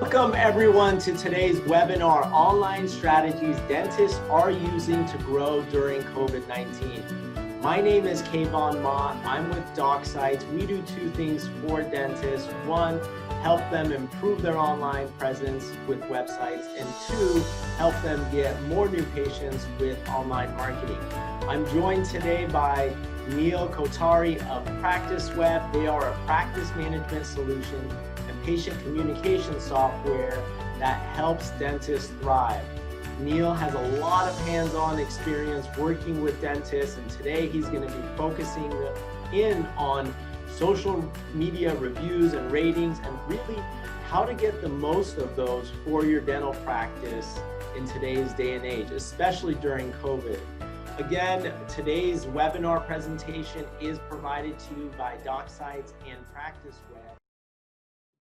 Welcome everyone to today's webinar, Online Strategies Dentists Are Using to Grow During COVID-19. My name is Kayvan, Mott. I'm with DocSites. We do two things for dentists. One, help them improve their online presence with websites, and two, help them get more new patients with online marketing. I'm joined today by Neel Kothari of PracticeWeb. They are a practice management solution and patient communication software that helps dentists thrive. Neel has a lot of hands-on experience working with dentists, and today he's going to be focusing in on social media reviews and ratings, and really how to get the most of those for your dental practice in today's day and age, especially during COVID. Again, today's webinar presentation is provided to you by DocSites and PracticeWeb.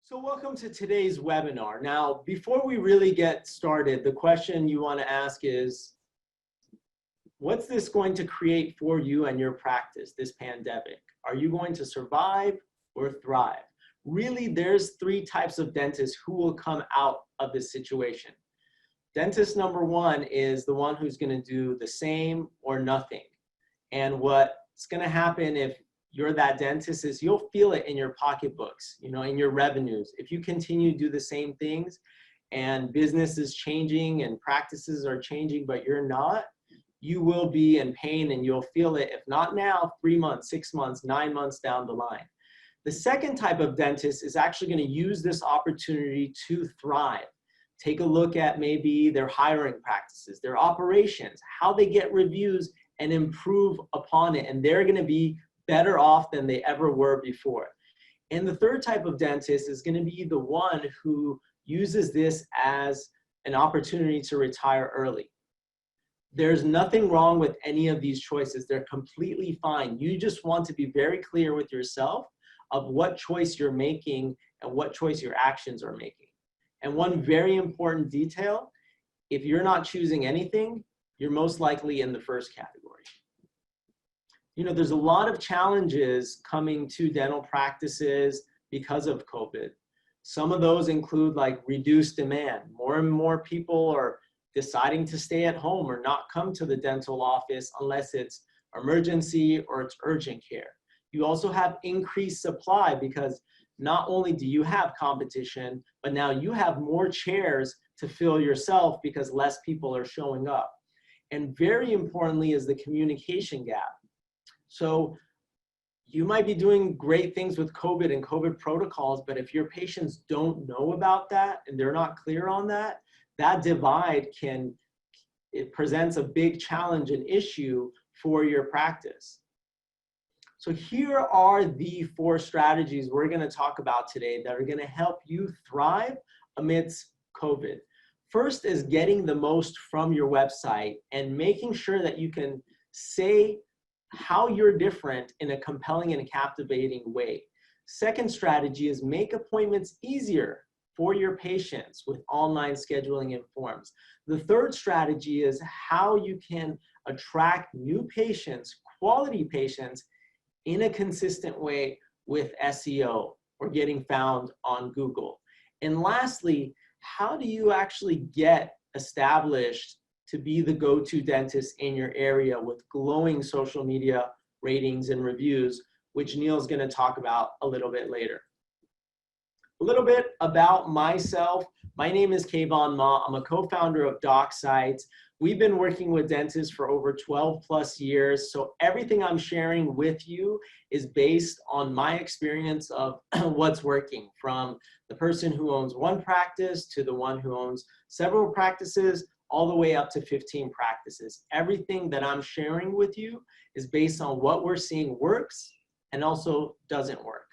So welcome to today's webinar. Now, before we really get started, the question you want to ask is, what's this going to create for you and your practice, this pandemic? Are you going to survive or thrive? Really, there's three types of dentists who will come out of this situation. Dentist number one is the one who's going to do the same or nothing. And what's going to happen if you're that dentist is you'll feel it in your pocketbooks, in your revenues. If you continue to do the same things and business is changing and practices are changing, but you're not, you will be in pain and you'll feel it, if not now, 3 months, 6 months, 9 months down the line. The second type of dentist is actually going to use this opportunity to thrive. Take a look at maybe their hiring practices, their operations, how they get reviews and improve upon it. And they're going to be better off than they ever were before. And the third type of dentist is going to be the one who uses this as an opportunity to retire early. There's nothing wrong with any of these choices. They're completely fine. You just want to be very clear with yourself of what choice you're making and what choice your actions are making. And one very important detail, if you're not choosing anything, you're most likely in the first category. There's a lot of challenges coming to dental practices because of COVID. Some of those include like reduced demand. More and more people are deciding to stay at home or not come to the dental office unless it's emergency or it's urgent care. You also have increased supply because not only do you have competition, but now you have more chairs to fill yourself because less people are showing up. And very importantly is the communication gap. So you might be doing great things with COVID and COVID protocols, but if your patients don't know about that and they're not clear on that, that divide it presents a big challenge and issue for your practice. So here are the 4 strategies we're going to talk about today that are going to help you thrive amidst COVID. First is getting the most from your website and making sure that you can say how you're different in a compelling and captivating way. Second strategy is make appointments easier for your patients with online scheduling and forms. The third strategy is how you can attract new patients, quality patients, in a consistent way with SEO or getting found on Google. And lastly, how do you actually get established to be the go-to dentist in your area with glowing social media ratings and reviews, which Neel's going to talk about a little bit later. A little bit about myself. My name is Kayvan Mott. I'm a co-founder of DocSites. We've been working with dentists for over 12 plus years. So everything I'm sharing with you is based on my experience of what's working, from the person who owns one practice to the one who owns several practices, all the way up to 15 practices. Everything that I'm sharing with you is based on what we're seeing works and also doesn't work.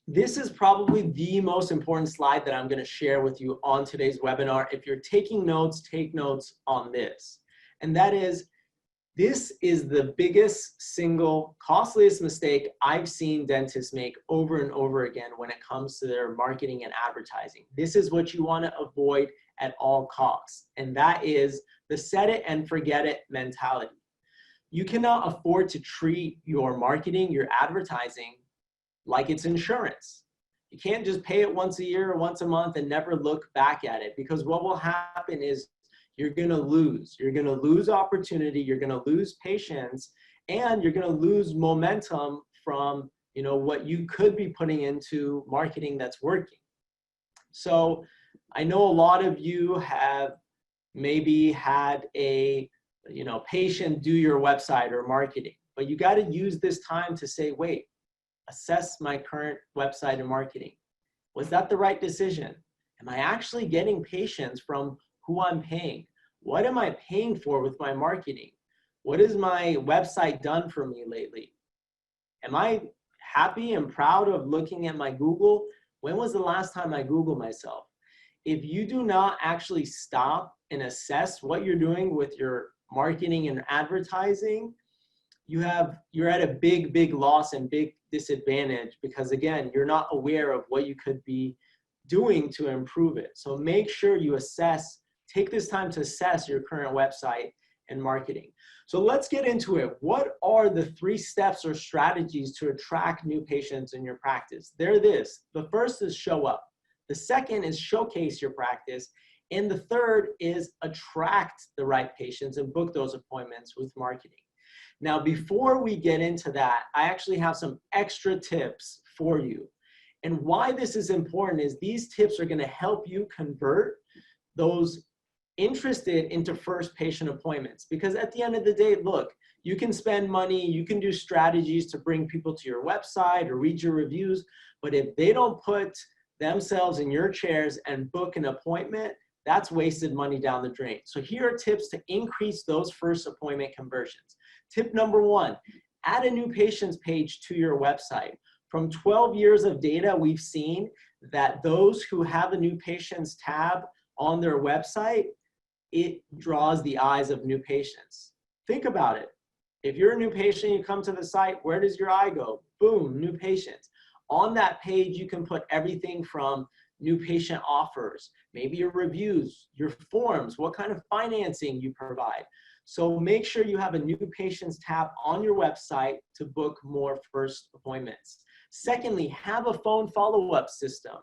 This is probably the most important slide that I'm going to share with you on today's webinar. If you're taking notes, take notes on this. And that is, this is the biggest single costliest mistake I've seen dentists make over and over again when it comes to their marketing and advertising. This is what you want to avoid at all costs. And that is the set it and forget it mentality. You cannot afford to treat your marketing, your advertising, like it's insurance. You can't just pay it once a year or once a month and never look back at it, because what will happen is you're going to lose. You're going to lose opportunity, you're going to lose patience, and you're going to lose momentum from, you know, what you could be putting into marketing that's working. So I know a lot of you have maybe had a, you know, patient do your website or marketing, but you got to use this time to say, wait, assess my current website and marketing. Was that the right decision? Am I actually getting patients from who I'm paying? What am I paying for with my marketing? What has my website done for me lately? Am I happy and proud of looking at my Google? When was the last time I Googled myself? If you do not actually stop and assess what you're doing with your marketing and advertising, you're at a big loss and big disadvantage, because again, you're not aware of what you could be doing to improve it. So make sure you assess, take this time to assess your current website and marketing. So let's get into it. What are the 3 steps or strategies to attract new patients in your practice? They're this. The first is show up. The second is showcase your practice. And the third is attract the right patients and book those appointments with marketing. Now, before we get into that, I actually have some extra tips for you. And why this is important is these tips are going to help you convert those interested into first patient appointments. Because at the end of the day, look, you can spend money, you can do strategies to bring people to your website or read your reviews, but if they don't put themselves in your chairs and book an appointment, that's wasted money down the drain. So here are tips to increase those first appointment conversions. Tip number 1, add a new patients page to your website. From 12 years of data, we've seen that those who have a new patients tab on their website, it draws the eyes of new patients. Think about it. If you're a new patient, you come to the site, where does your eye go? Boom, new patients. On that page, you can put everything from new patient offers, maybe your reviews, your forms, what kind of financing you provide. So make sure you have a new patients tab on your website to book more first appointments. Secondly, have a phone follow-up system,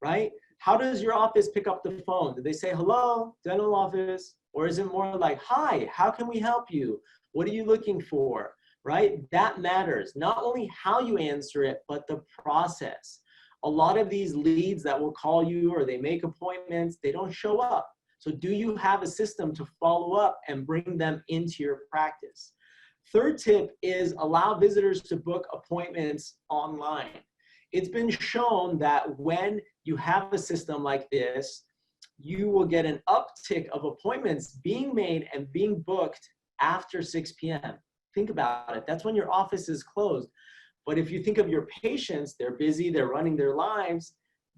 right? How does your office pick up the phone? Do they say, hello, dental office? Or is it more like, hi, how can we help you? What are you looking for, right? That matters. Not only how you answer it, but the process. A lot of these leads that will call you or they make appointments, they don't show up. So do you have a system to follow up and bring them into your practice? Third tip is allow visitors to book appointments online. It's been shown that when you have a system like this, you will get an uptick of appointments being made and being booked after 6 p.m. Think about it. That's when your office is closed. But if you think of your patients, they're busy, they're running their lives,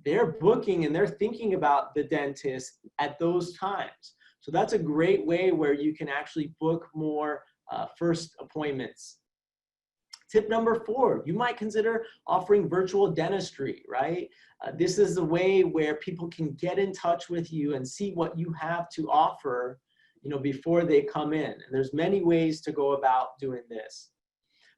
they're booking and they're thinking about the dentist at those times. So that's a great way where you can actually book more first appointments. Tip number 4, you might consider offering virtual dentistry, right? This is a way where people can get in touch with you and see what you have to offer, you know, before they come in. And there's many ways to go about doing this.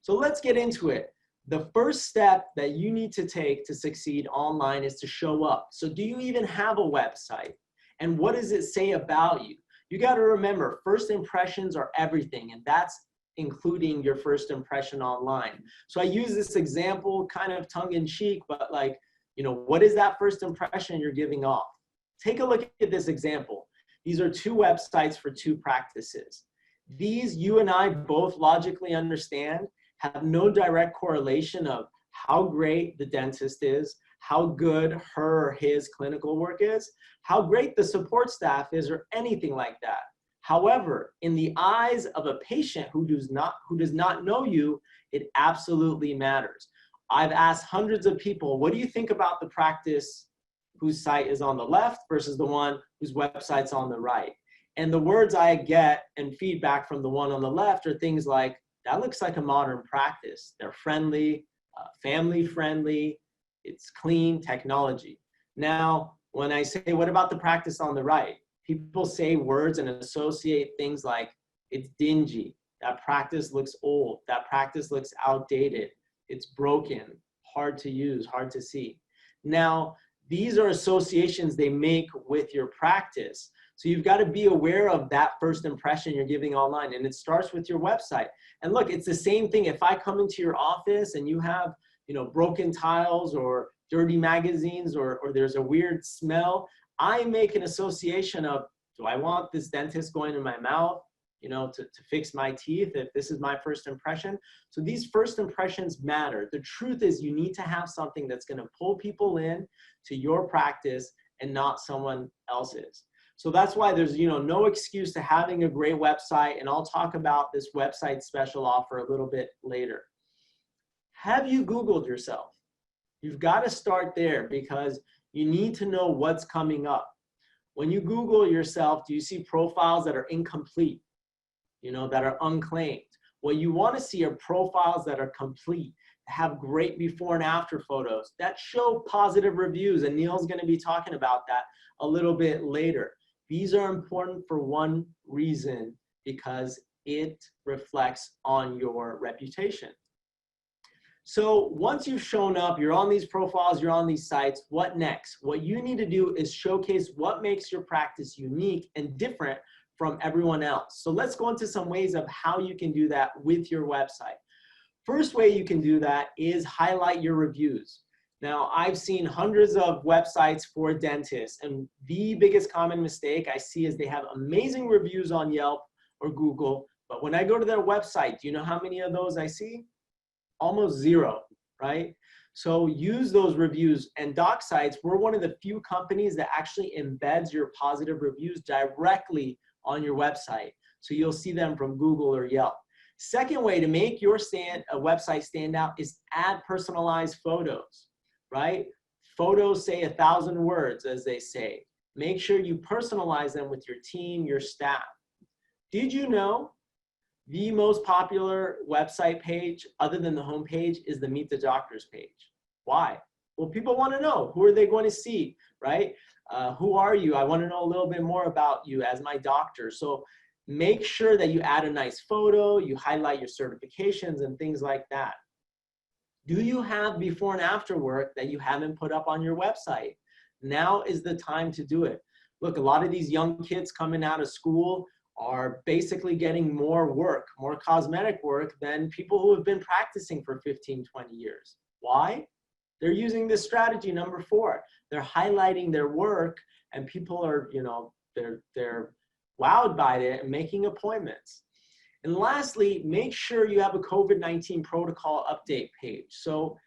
So let's get into it. The first step that you need to take to succeed online is to show up. So do you even have a website? And what does it say about you? You got to remember, first impressions are everything, and that's including your first impression online. So I use this example kind of tongue-in-cheek, but like, you know, what is that first impression you're giving off? Take a look at this example. These are 2 websites for 2 practices. These you and I both logically understand have no direct correlation of how great the dentist is, how good her or his clinical work is, how great the support staff is, or anything like that. However, in the eyes of a patient who does not know you, it absolutely matters. I've asked hundreds of people, what do you think about the practice whose site is on the left versus the one whose website's on the right? And the words I get and feedback from the one on the left are things like, that looks like a modern practice. They're friendly, family friendly, it's clean technology. Now, when I say, what about the practice on the right? People say words and associate things like, it's dingy, that practice looks old, that practice looks outdated, it's broken, hard to use, hard to see. Now, these are associations they make with your practice. So you've got to be aware of that first impression you're giving online, and it starts with your website. And look, it's the same thing. If I come into your office and you have, broken tiles or dirty magazines, or there's a weird smell, I make an association of, do I want this dentist going in my mouth, to fix my teeth, if this is my first impression? So these first impressions matter. The truth is, you need to have something that's going to pull people in to your practice and not someone else's. So that's why there's, no excuse to having a great website. And I'll talk about this website special offer a little bit later. Have you Googled yourself? You've got to start there, because you need to know what's coming up. When you Google yourself, do you see profiles that are incomplete, that are unclaimed? What you want to see are profiles that are complete, have great before and after photos, that show positive reviews. And Neel's going to be talking about that a little bit later. These are important for one reason, because it reflects on your reputation. So once you've shown up, you're on these profiles, you're on these sites, what next? What you need to do is showcase what makes your practice unique and different from everyone else. So let's go into some ways of how you can do that with your website. First way you can do that is highlight your reviews. Now, I've seen hundreds of websites for dentists, and the biggest common mistake I see is they have amazing reviews on Yelp or Google, but when I go to their website, do you know how many of those I see? Almost zero, right? So use those reviews. And DocSites, we're one of the few companies that actually embeds your positive reviews directly on your website. So you'll see them from Google or Yelp. Second way to make your website stand out is add personalized photos, right? Photos say 1,000 words, as they say. Make sure you personalize them with your team, your staff. Did you know the most popular website page, other than the homepage, is the Meet the Doctors page? Why? Well, people want to know, who are they going to see, right? Who are you? I want to know a little bit more about you as my doctor. So make sure that you add a nice photo, you highlight your certifications and things like that. Do you have before and after work that you haven't put up on your website? Now is the time to do it. Look, a lot of these young kids coming out of school are basically getting more work, more cosmetic work than people who have been practicing for 15, 20 years. Why? They're using this strategy, number 4. They're highlighting their work, and people are, they're wowed by it and making appointments. And lastly, make sure you have a COVID-19 protocol update page. So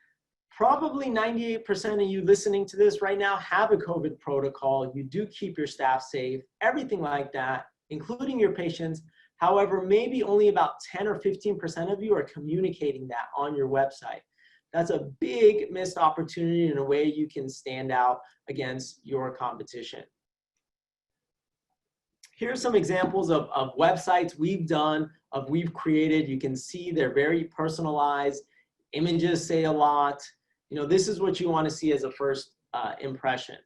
probably 98% of you listening to this right now have a COVID protocol. You do keep your staff safe, everything like that, including your patients. However, maybe only about 10 or 15% of you are communicating that on your website. That's a big missed opportunity in a way you can stand out against your competition. Here's some examples of websites we've done, we've created. You can see they're very personalized. Images say a lot. This is what you want to see as a first impression.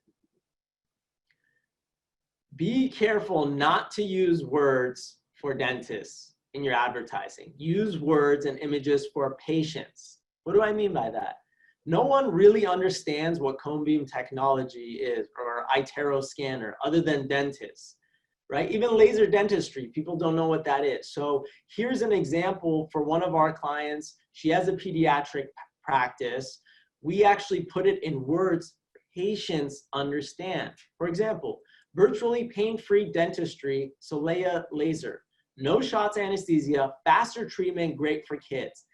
Be careful not to use words for dentists in your advertising. Use words and images for patients. What do I mean by that? No one really understands what cone beam technology is, or iTero scanner, other than dentists, right? Even laser dentistry, people don't know what that is. So here's an example for one of our clients. She has a pediatric practice. We actually put it in words patients understand. For example, virtually pain-free dentistry, Soleil laser. No shots, anesthesia, faster treatment, great for kids.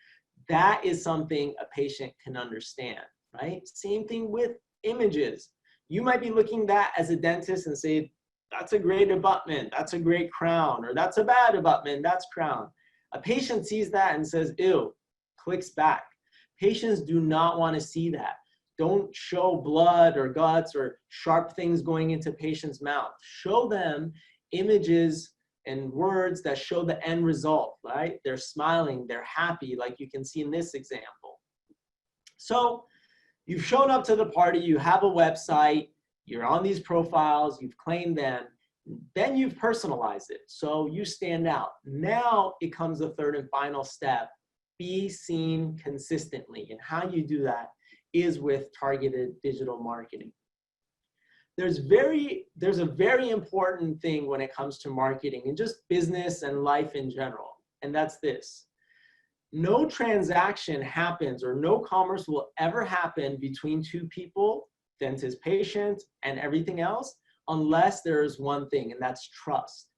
That is something a patient can understand, right? Same thing with images. You might be looking at that as a dentist and say, that's a great abutment, that's a great crown, or that's a bad abutment, that's crown. A patient sees that and says, ew, clicks back. Patients do not want to see that. Don't show blood or guts or sharp things going into patients' mouth. Show them images and words that show the end result, right? They're smiling, they're happy, like you can see in this example. So you've shown up to the party, you have a website, you're on these profiles, you've claimed them, then you've personalized it. So you stand out. Now it comes the third and final step, be seen consistently. And how you do that is with targeted digital marketing. There's a very important thing when it comes to marketing and just business and life in general, and that's this. No transaction happens or no commerce will ever happen between two people, dentist, patient, and everything else, unless there's one thing, and that's trust.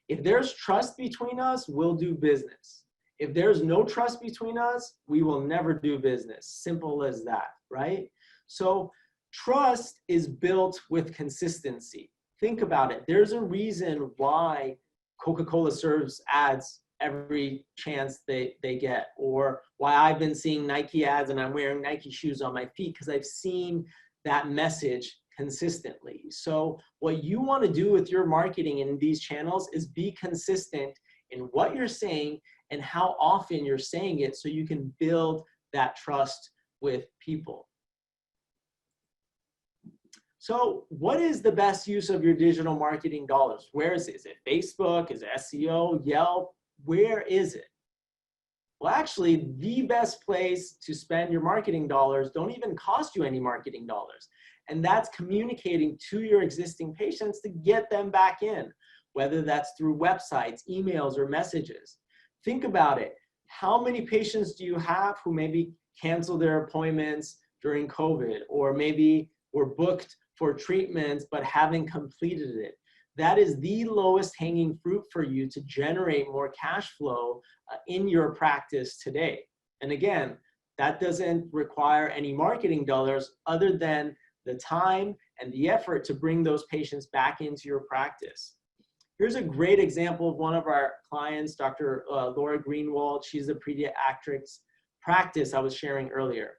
If there's trust between us, we'll do business. If there's no trust between us, we will never do business. Simple as that, right? So trust is built with consistency. Think about it. There's a reason why Coca-Cola serves ads every chance they get, or why I've been seeing Nike ads and I'm wearing Nike shoes on my feet, because I've seen that message consistently. So what you want to do with your marketing in these channels is be consistent in what you're saying and how often you're saying it, so you can build that trust with people. So what is the best use of your digital marketing dollars? Where is it? Is it Facebook? Is it SEO, Yelp? Where is it? Well, actually, the best place to spend your marketing dollars don't even cost you any marketing dollars. And that's communicating to your existing patients to get them back in, whether that's through websites, emails, or messages. Think about it. How many patients do you have who maybe canceled their appointments during COVID, or maybe were booked for treatments but haven't completed it? That is the lowest hanging fruit for you to generate more cash flow in your practice today. And again, that doesn't require any marketing dollars other than the time and the effort to bring those patients back into your practice. Here's a great example of one of our clients, Dr. Laura Greenwald. She's the pediatrics practice I was sharing earlier.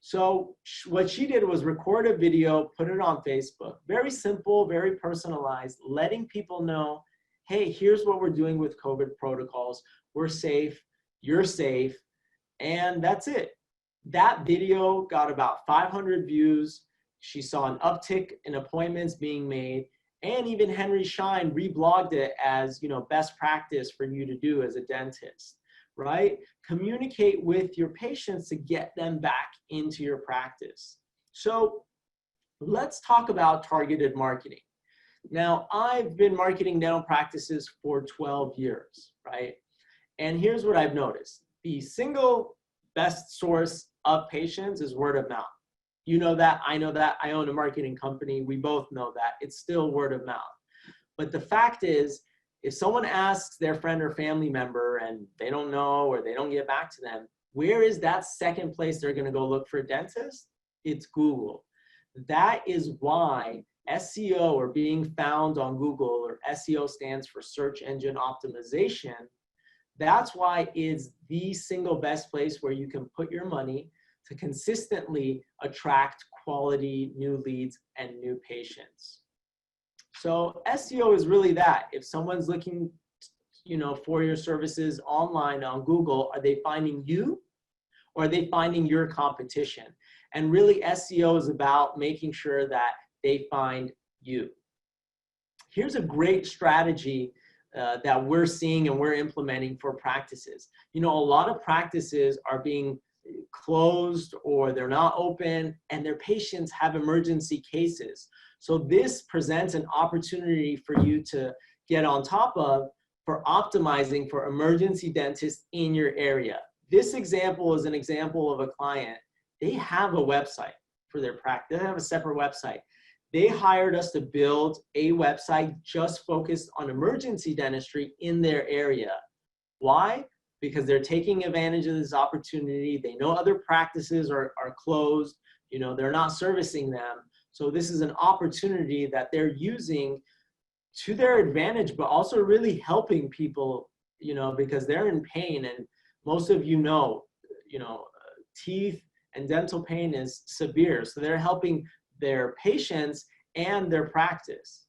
So what she did was record a video, put it on Facebook. Very simple, very personalized, letting people know, hey, here's what we're doing with COVID protocols. We're safe, you're safe, and that's it. That video got about 500 views. She saw an uptick in appointments being made, and even Henry Schein reblogged it as, you know, best practice for you to do as a dentist, right? Communicate with your patients to get them back into your practice. So let's talk about targeted marketing. Now, I've been marketing dental practices for 12 years, right? And here's what I've noticed. The single best source of patients is word of mouth. You know that, I know that, I own a marketing company, we both know that. It's still word of mouth. But the fact is, if someone asks their friend or family member and they don't know or they don't get back to them, where is that second place they're gonna go look for a dentist? It's Google. That is why SEO, or being found on Google, or SEO stands for search engine optimization, that's why it's the single best place where you can put your money to consistently attract quality new leads and new patients. So SEO is really that. If someone's looking, you know, for your services online on Google, are they finding you, or are they finding your competition? And really, SEO is about making sure that they find you. Here's a great strategy that we're seeing and we're implementing for practices. You know, a lot of practices are being closed or they're not open, and their patients have emergency cases. So this presents an opportunity for you to get on top of for optimizing for emergency dentists in your area. This example is an example of a client. They have a website for their practice. They have a separate website. They hired us to build a website just focused on emergency dentistry in their area. Why? Because they're taking advantage of this opportunity. They know other practices are closed. You know, they're not servicing them. So this is an opportunity that they're using to their advantage, but also really helping people, you know, because they're in pain. And most of you know, teeth and dental pain is severe. So they're helping their patients and their practice.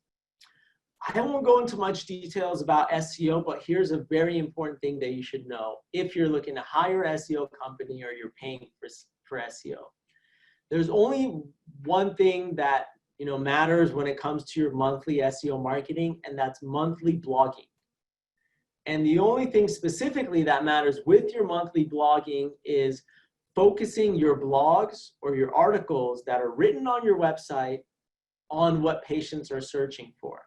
I won't go into much details about SEO, but here's a very important thing that you should know if you're looking to hire an SEO company or you're paying for SEO. There's only one thing that matters when it comes to your monthly SEO marketing, and that's monthly blogging. And the only thing specifically that matters with your monthly blogging is focusing your blogs or your articles that are written on your website on what patients are searching for.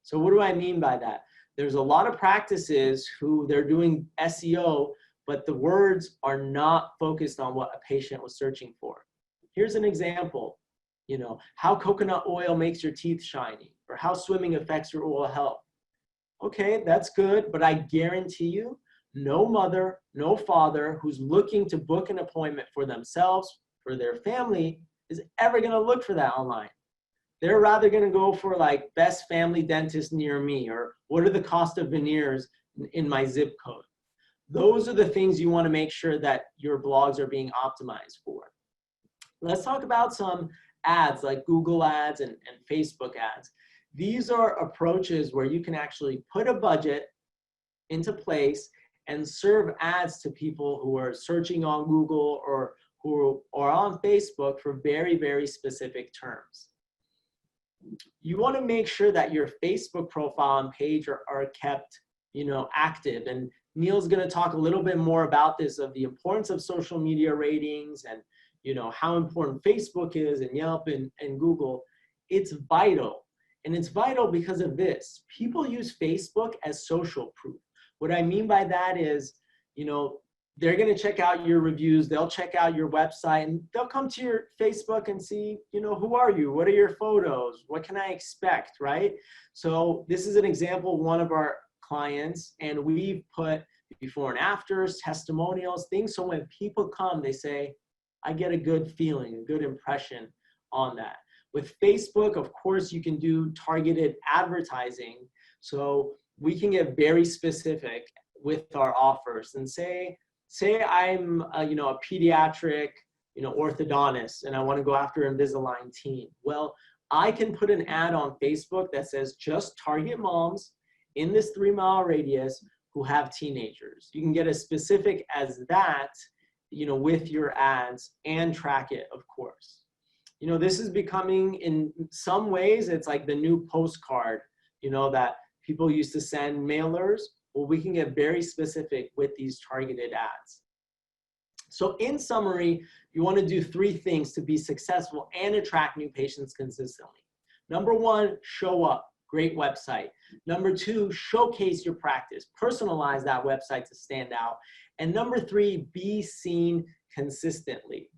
So what do I mean by that? There's a lot of practices who they're doing SEO, but the words are not focused on what a patient was searching for. Here's an example, you know, how coconut oil makes your teeth shiny, or how swimming affects your oral health. Okay, that's good, but I guarantee you, no mother, no father who's looking to book an appointment for themselves, for their family, is ever gonna look for that online. They're rather gonna go for like best family dentist near me, or what are the cost of veneers in my zip code. Those are the things you wanna make sure that your blogs are being optimized for. Let's talk about some ads like Google ads and Facebook ads. These are approaches where you can actually put a budget into place and serve ads to people who are searching on Google or who are on Facebook for very, very specific terms. You want to make sure that your Facebook profile and page are kept, you know, active. And Neel's going to talk a little bit more about this, of the importance of social media ratings and, you know, how important Facebook is, and Yelp and Google. It's vital. And it's vital because of this. People use Facebook as social proof. What I mean by that is, you know, they're going to check out your reviews, they'll check out your website, and they'll come to your Facebook and see, you know, who are you? What are your photos? What can I expect, right? So this is an example of one of our clients, and we've put before and afters, testimonials, things, so when people come, they say, I get a good feeling, a good impression on that. With Facebook, of course, you can do targeted advertising. So we can get very specific with our offers and say I'm a pediatric, orthodontist, and I want to go after Invisalign teen. Well, I can put an ad on Facebook that says just target moms in this 3-mile radius who have teenagers. You can get as specific as that, with your ads, and track it, of course. This is becoming, in some ways, it's like the new postcard, that people used to send mailers. Well, we can get very specific with these targeted ads. So in summary, you want to do 3 things to be successful and attract new patients consistently. Number 1, show up. Great website. Number 2, showcase your practice. Personalize that website to stand out. And number 3, be seen consistently.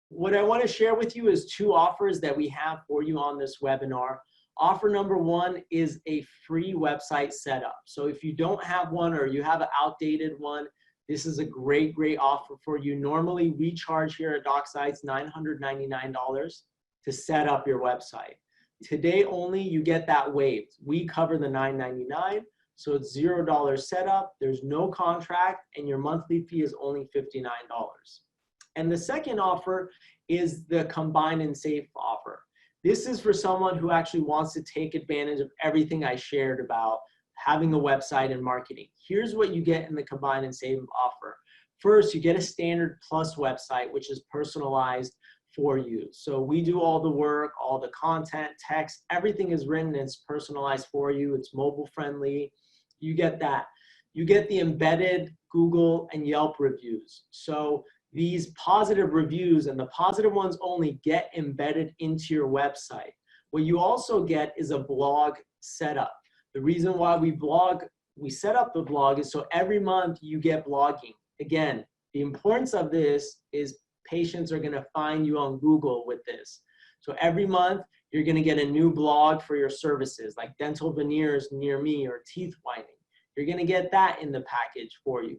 What I want to share with you is 2 offers that we have for you on this webinar. Offer number 1 is a free website setup. So if you don't have one, or you have an outdated one, this is a great, great offer for you. Normally, we charge here at DocSites $999 to set up your website. Today only, you get that waived. We cover the $999, so it's $0 setup. There's no contract, and your monthly fee is only $59. And the second offer is the combine and save offer. This is for someone who actually wants to take advantage of everything I shared about having a website and marketing. Here's what you get in the combine and save offer. First, you get a standard plus website, which is personalized for you. So we do all the work, all the content, text, everything is written, it's personalized for you. It's mobile friendly. You get that. You get the embedded Google and Yelp reviews. So these positive reviews, and the positive ones only, get embedded into your website. What you also get is a blog setup. The reason why we set up the blog is so every month you get blogging. Again, the importance of this is patients are going to find you on Google with this. So every month you're going to get a new blog for your services, like dental veneers near me or teeth whitening. You're going to get that in the package for you.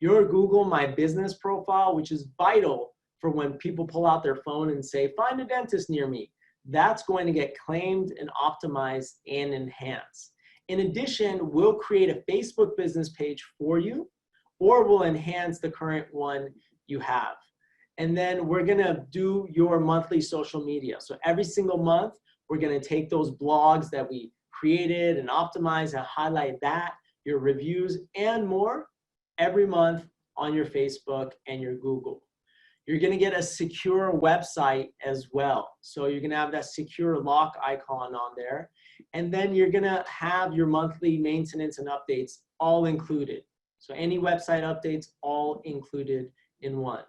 Your Google My Business profile, which is vital for when people pull out their phone and say, find a dentist near me. That's going to get claimed and optimized and enhanced. In addition, we'll create a Facebook business page for you, or we'll enhance the current one you have. And then we're gonna do your monthly social media. So every single month, we're gonna take those blogs that we created and optimize and highlight that, your reviews and more, every month on your Facebook and your Google. You're gonna get a secure website as well. So you're gonna have that secure lock icon on there. And then you're gonna have your monthly maintenance and updates all included. So any website updates, all included in one.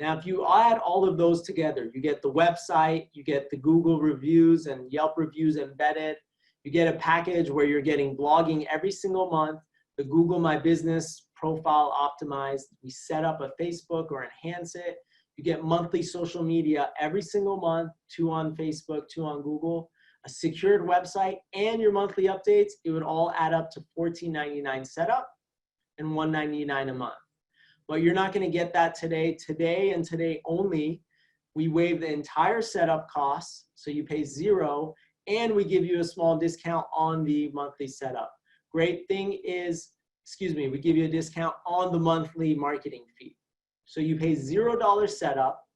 Now, if you add all of those together, you get the website, you get the Google reviews and Yelp reviews embedded, you get a package where you're getting blogging every single month, the Google My Business profile optimized, we set up a Facebook or enhance it, you get monthly social media every single month, 2 on Facebook, 2 on Google, a secured website, and your monthly updates, it would all add up to $14.99 setup and $199 a month. But you're not going to get that today. Today and today only, we waive the entire setup costs, so you pay $0, and we give you a small discount on the monthly setup. Great thing is, we give you a discount on the monthly marketing fee. So you pay $0 setup,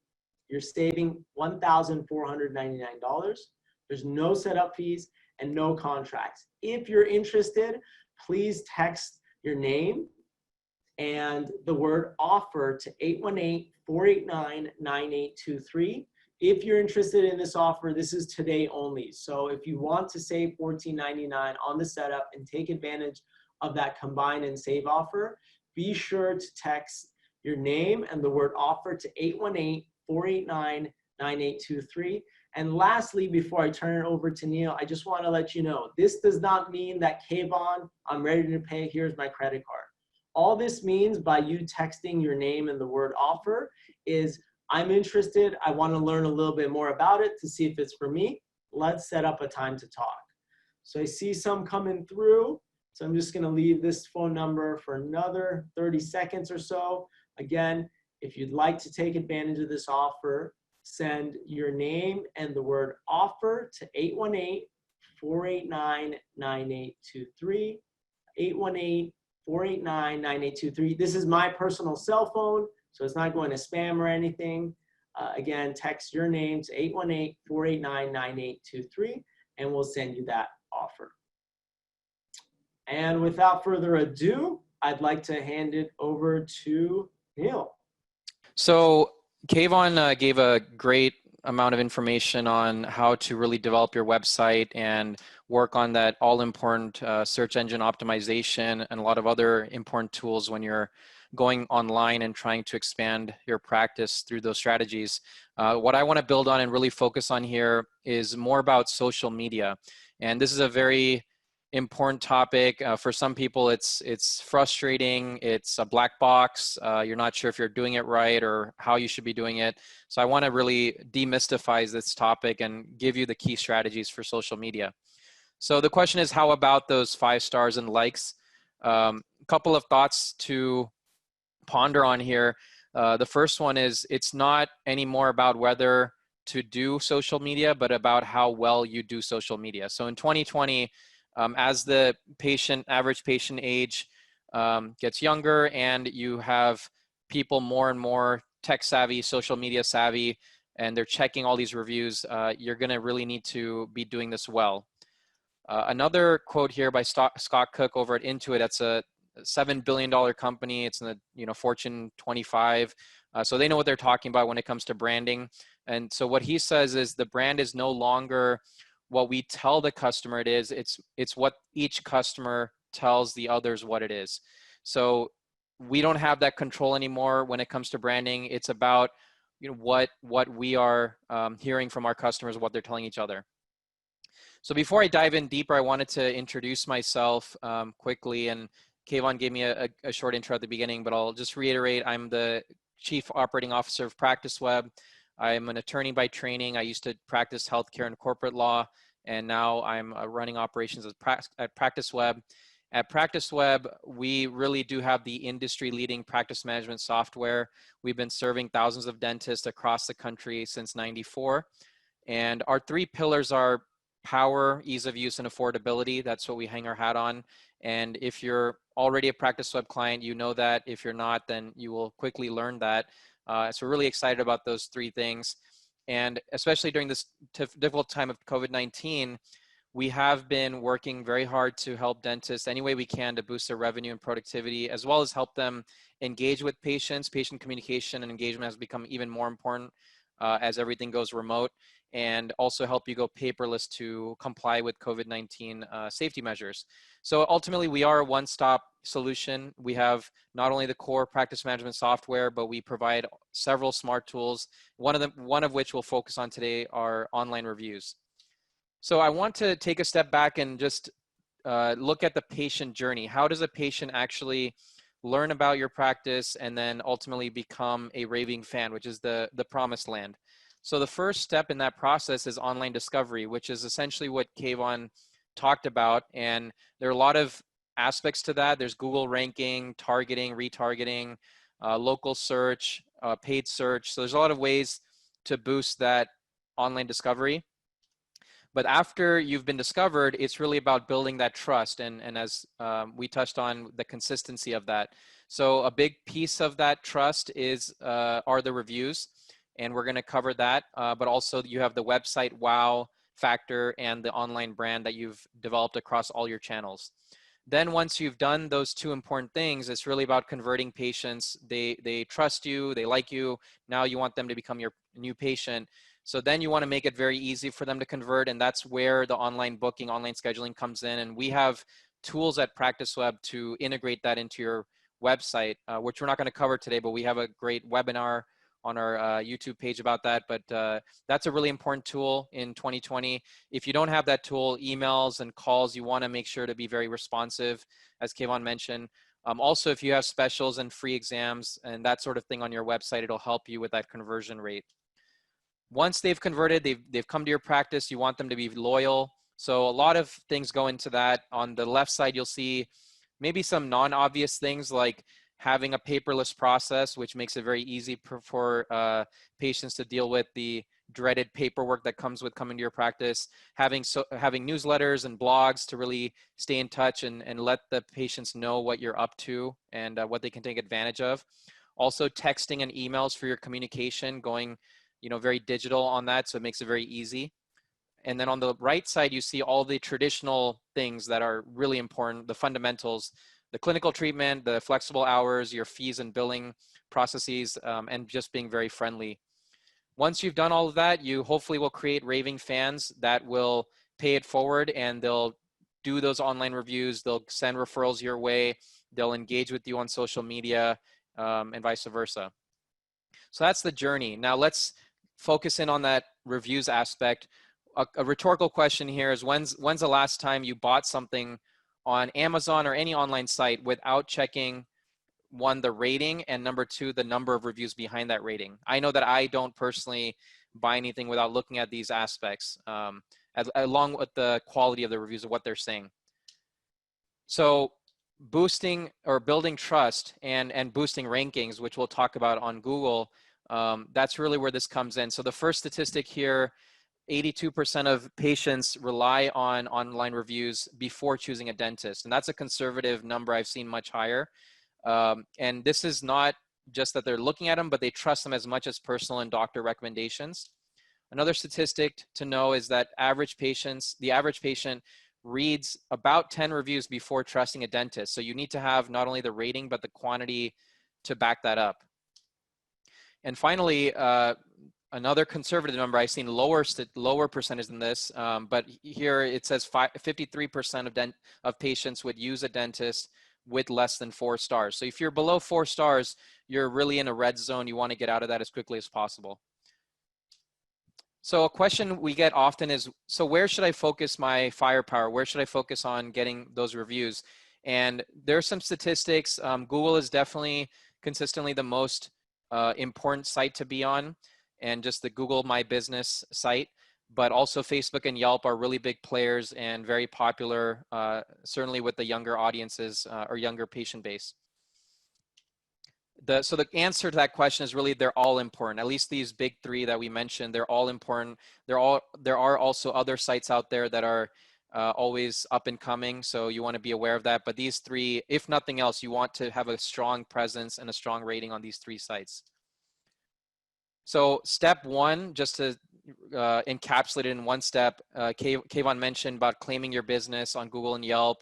you're saving $1,499. There's no setup fees and no contracts. If you're interested, please text your name and the word offer to 818-489-9823. If you're interested in this offer, this is today only. So if you want to save $14.99 on the setup and take advantage of that combine and save offer, be sure to text your name and the word offer to 818-489-9823. And lastly, before I turn it over to Neel, I just want to let you know, this does not mean that Kayvan, I'm ready to pay, here's my credit card. All this means by you texting your name and the word offer is, I'm interested, I want to learn a little bit more about it to see if it's for me. Let's set up a time to talk. So I see some coming through. So I'm just going to leave this phone number for another 30 seconds or so. Again, if you'd like to take advantage of this offer, send your name and the word offer to 818-489-9823, 818-489-9823. This is my personal cell phone, so it's not going to spam or anything. Again, text your name to 818-489-9823, and we'll send you that offer. And without further ado, I'd like to hand it over to Neel. So Kayvan gave a great amount of information on how to really develop your website and work on that all-important search engine optimization and a lot of other important tools when you're going online and trying to expand your practice through those strategies. What I want to build on and really focus on here is more about social media. And this is a very important topic. For some people, it's frustrating. It's a black box. You're not sure if you're doing it right or how you should be doing it. So I want to really demystify this topic and give you the key strategies for social media. So the question is, how about those 5 stars and likes? A couple of thoughts to ponder on here. The first one is, it's not anymore about whether to do social media, but about how well you do social media. So in 2020, as the average patient age gets younger and you have people more and more tech savvy, social media savvy, and they're checking all these reviews, you're going to really need to be doing this well. Another quote here by Scott Cook over at Intuit. That's a $7 billion company. It's in the Fortune 25. So they know what they're talking about when it comes to branding. And so what he says is, the brand is no longer what we tell the customer it is. It's what each customer tells the others what it is. So we don't have that control anymore when it comes to branding. It's about what we are hearing from our customers, what they're telling each other. So before I dive in deeper, I wanted to introduce myself quickly, and Kayvan gave me a short intro at the beginning, but I'll just reiterate. I'm the Chief Operating Officer of PracticeWeb. I'm an attorney by training. I used to practice healthcare and corporate law, and now I'm running operations at PracticeWeb. At PracticeWeb, we really do have the industry-leading practice management software. We've been serving thousands of dentists across the country since '94, and our 3 pillars are power, ease of use, and affordability. That's what we hang our hat on. And if you're already a PracticeWeb client, you know that. If you're not, then you will quickly learn that. So we're really excited about those 3 things. And especially during this difficult time of COVID-19, we have been working very hard to help dentists any way we can to boost their revenue and productivity, as well as help them engage with patients. Patient communication and engagement has become even more important as everything goes remote. and also help you go paperless to comply with COVID-19 safety measures. So ultimately, we are a one-stop solution. We have not only the core practice management software, but we provide several smart tools. One of which we'll focus on today are online reviews. So I want to take a step back and just look at the patient journey. How does a patient actually learn about your practice and then ultimately become a raving fan, which is the promised land? So the first step in that process is online discovery, which is essentially what Kayvan talked about. And there are a lot of aspects to that. There's Google ranking, targeting, retargeting, local search, paid search. So there's a lot of ways to boost that online discovery. But after you've been discovered, it's really about building that trust. And as we touched on, the consistency of that. So a big piece of that trust are the reviews. And we're going to cover that. But also you have the website wow factor and the online brand that you've developed across all your channels. Then once you've done those two important things, it's really about converting patients. They trust you, they like you. Now you want them to become your new patient. So then you want to make it very easy for them to convert. And that's where the online booking, online scheduling comes in. And we have tools at PracticeWeb to integrate that into your website, which we're not going to cover today, but we have a great webinar on our YouTube page about that. But that's a really important tool in 2020. If you don't have that tool, emails and calls, you want to make sure to be very responsive, as Kayvan mentioned. Also, if you have specials and free exams and that sort of thing on your website, it'll help you with that conversion rate. Once they've converted, they've come to your practice, you want them to be loyal. So a lot of things go into that. On the left side, you'll see maybe some non-obvious things like having a paperless process, which makes it very easy for patients to deal with the dreaded paperwork that comes with coming to your practice, having newsletters and blogs to really stay in touch and let the patients know what you're up to and what they can take advantage of. Also texting and emails for your communication, going very digital on that, so it makes it very easy. And then on the right side, you see all the traditional things that are really important, the fundamentals, the clinical treatment, the flexible hours, your fees and billing processes, and just being very friendly. Once you've done all of that, you hopefully will create raving fans that will pay it forward, and they'll do those online reviews, they'll send referrals your way, they'll engage with you on social media, and vice versa. So that's the journey. Now let's focus in on that reviews aspect. A rhetorical question here is when's the last time you bought something on Amazon or any online site without checking, one, the rating, and number two, the number of reviews behind that rating? I know that I don't personally buy anything without looking at these aspects, along with the quality of the reviews of what they're saying. So boosting or building trust and boosting rankings, which we'll talk about on Google, that's really where this comes in. So the first statistic here, 82% of patients rely on online reviews before choosing a dentist. And that's a conservative number. I've seen much higher. And this is not just that they're looking at them, but they trust them as much as personal and doctor recommendations. Another statistic to know is that the average patient reads about 10 reviews before trusting a dentist. So you need to have not only the rating, but the quantity to back that up. And finally, another conservative number, I've seen lower percentage than this, but here it says 53% of patients would use a dentist with less than 4 stars. So if you're below 4 stars, you're really in a red zone. You want to get out of that as quickly as possible. So a question we get often is, so where should I focus my firepower? Where should I focus on getting those reviews? And there's some statistics. Google is definitely consistently the most important site to be on, and just the Google My Business site, but also Facebook and Yelp are really big players and very popular, certainly with the younger audiences or younger patient base. So the answer to that question is really they're all important. At least these big 3 that we mentioned, they're all important. There are also other sites out there that are always up and coming, so you want to be aware of that. But these 3, if nothing else, you want to have a strong presence and a strong rating on these 3 sites. So step 1, just to encapsulate it in one step, Kayvan mentioned about claiming your business on Google and Yelp.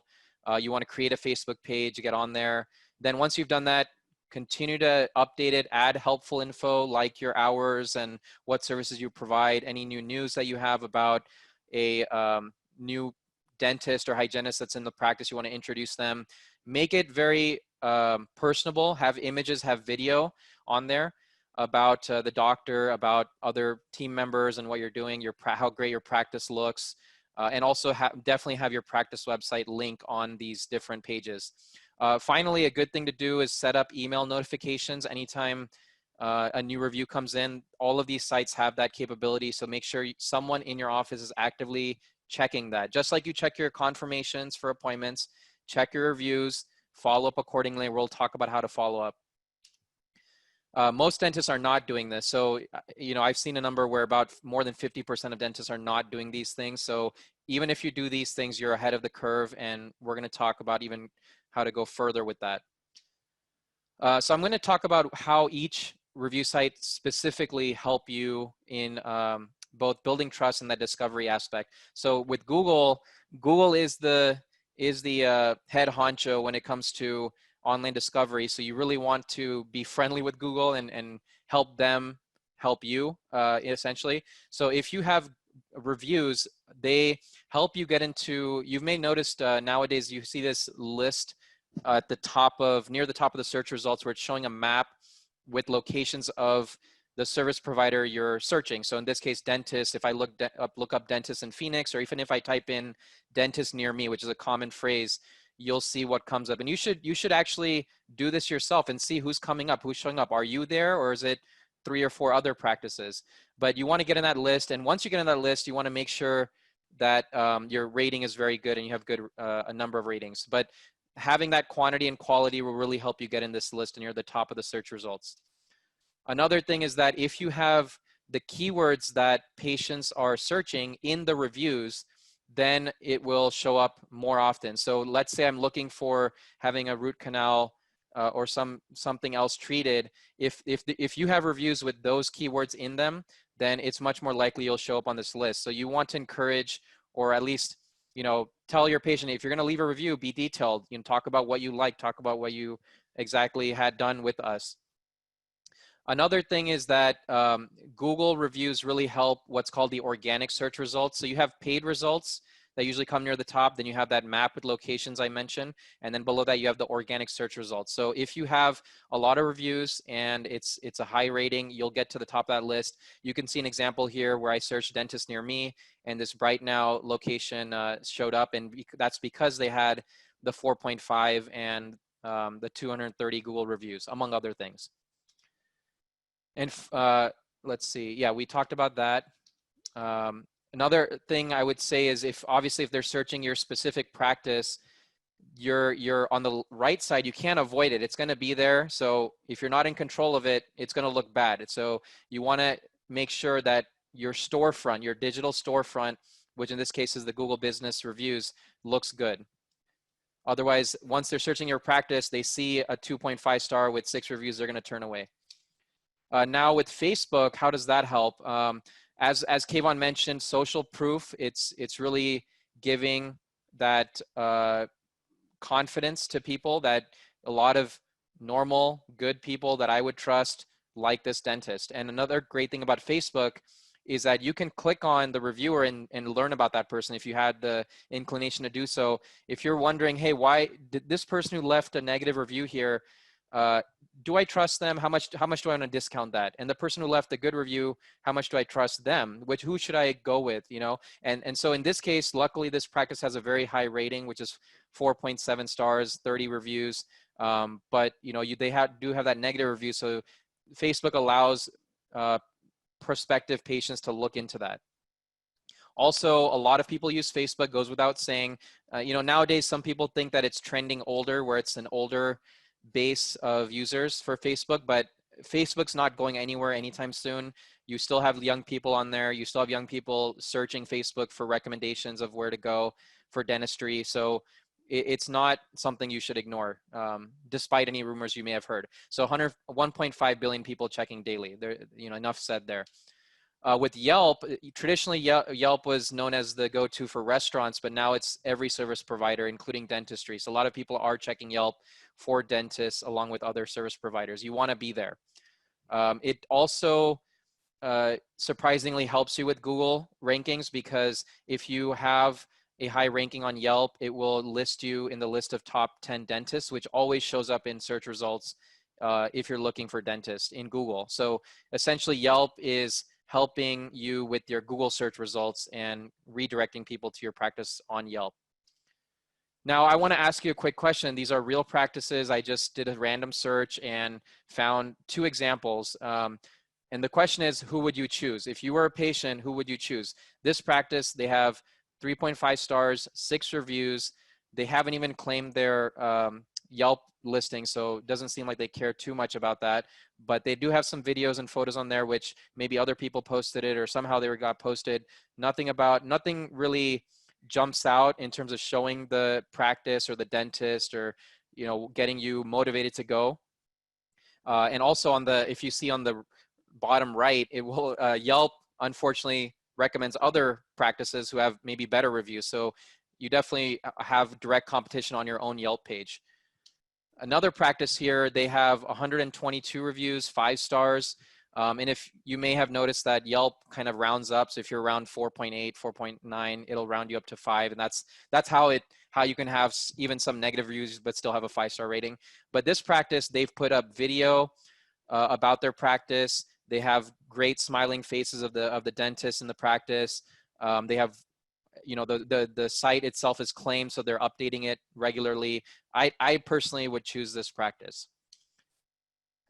You want to create a Facebook page, get on there. Then once you've done that, continue to update it, add helpful info like your hours and what services you provide, any new news that you have about a new dentist or hygienist that's in the practice, you want to introduce them. Make it very personable, have images, have video on there about the doctor, about other team members and what you're doing, how great your practice looks, and also definitely have your practice website link on these different pages. Finally, a good thing to do is set up email notifications anytime a new review comes in. All of these sites have that capability, so make sure someone in your office is actively checking that. Just like you check your confirmations for appointments, check your reviews, follow up accordingly. We'll talk about how to follow up. Most dentists are not doing this. So, I've seen a number where about more than 50% of dentists are not doing these things. So even if you do these things, you're ahead of the curve, and we're going to talk about even how to go further with that. So I'm going to talk about how each review site specifically help you in both building trust and that discovery aspect. So with Google, Google is the head honcho when it comes to online discovery. So you really want to be friendly with Google and help them help you essentially. So if you have reviews, they help you get into, you may noticed nowadays you see this list at the top of, near the top of the search results, where it's showing a map with locations of the service provider you're searching. So in this case, dentist, if I look up dentist in Phoenix, or even if I type in dentist near me, which is a common phrase, you'll see what comes up. And you should actually do this yourself and see who's coming up, who's showing up. Are you there, or is it 3 or 4 other practices? But you want to get in that list. And once you get in that list, you want to make sure that your rating is very good and you have good a number of ratings. But having that quantity and quality will really help you get in this list and you're at the top of the search results. Another thing is that if you have the keywords that patients are searching in the reviews, then it will show up more often. So let's say I'm looking for having a root canal or something else treated. If you have reviews with those keywords in them, then it's much more likely you'll show up on this list. So you want to encourage, or at least, tell your patient, if you're going to leave a review, be detailed. Talk about what you like, talk about what you exactly had done with us. Another thing is that Google reviews really help what's called the organic search results. So you have paid results that usually come near the top. Then you have that map with locations I mentioned. And then below that, you have the organic search results. So if you have a lot of reviews and it's a high rating, you'll get to the top of that list. You can see an example here where I searched dentist near me, and this Bright Now location showed up. And that's because they had the 4.5 and the 230 Google reviews, among other things. And let's see, yeah, we talked about that. Another thing I would say is obviously if they're searching your specific practice, you're on the right side, you can't avoid it. It's going to be there. So if you're not in control of it, it's going to look bad. So you want to make sure that your storefront, your digital storefront, which in this case is the Google Business Reviews, looks good. Otherwise, once they're searching your practice, they see a 2.5 star with 6 reviews, they're going to turn away. Now with Facebook, how does that help? As Kayvan mentioned, social proof, it's really giving that confidence to people that a lot of normal, good people that I would trust like this dentist. And another great thing about Facebook is that you can click on the reviewer and learn about that person if you had the inclination to do so. If you're wondering, hey, why did this person who left a negative review here, do I trust them? How much do I want to discount that? And the person who left a good review, how much do I trust them? Who should I go with? And so in this case, luckily this practice has a very high rating, which is 4.7 stars, 30 reviews. But they do have that negative review. So Facebook allows prospective patients to look into that. Also, a lot of people use Facebook, goes without saying. Nowadays, some people think that it's trending older, where it's an older base of users for Facebook, but Facebook's not going anywhere anytime soon. You still have young people on there. You still have young people searching Facebook for recommendations of where to go for dentistry. So it's not something you should ignore, despite any rumors you may have heard. So 1.5 billion people checking daily. There, enough said there. With Yelp, traditionally Yelp was known as the go-to for restaurants, but now it's every service provider, including dentistry. So a lot of people are checking Yelp for dentists along with other service providers. You want to be there. It also surprisingly helps you with Google rankings, because if you have a high ranking on Yelp, it will list you in the list of top 10 dentists, which always shows up in search results if you're looking for dentist in Google. So essentially Yelp is helping you with your Google search results and redirecting people to your practice on Yelp. Now, I want to ask you a quick question. These are real practices. I just did a random search and found 2 examples. And the question is, who would you choose? If you were a patient, who would you choose? This practice, they have 3.5 stars, 6 reviews. They haven't even claimed their Yelp listing, so it doesn't seem like they care too much about that. But they do have some videos and photos on there, which maybe other people posted it or somehow they got posted. Nothing really jumps out in terms of showing the practice or the dentist or, you know, getting you motivated to go. And also on the, if you see on the bottom right, it will, Yelp unfortunately recommends other practices who have maybe better reviews. So you definitely have direct competition on your own Yelp page. Another practice here, they have 122 reviews, 5 stars. And if you may have noticed that Yelp kind of rounds up. So if you're around 4.8, 4.9, it'll round you up to 5. And that's how you can have even some negative reviews, but still have a 5-star rating. But this practice, they've put up video about their practice. They have great smiling faces of the dentist in the practice. They have, you know, the site itself is claimed, so they're updating it regularly. I personally would choose this practice.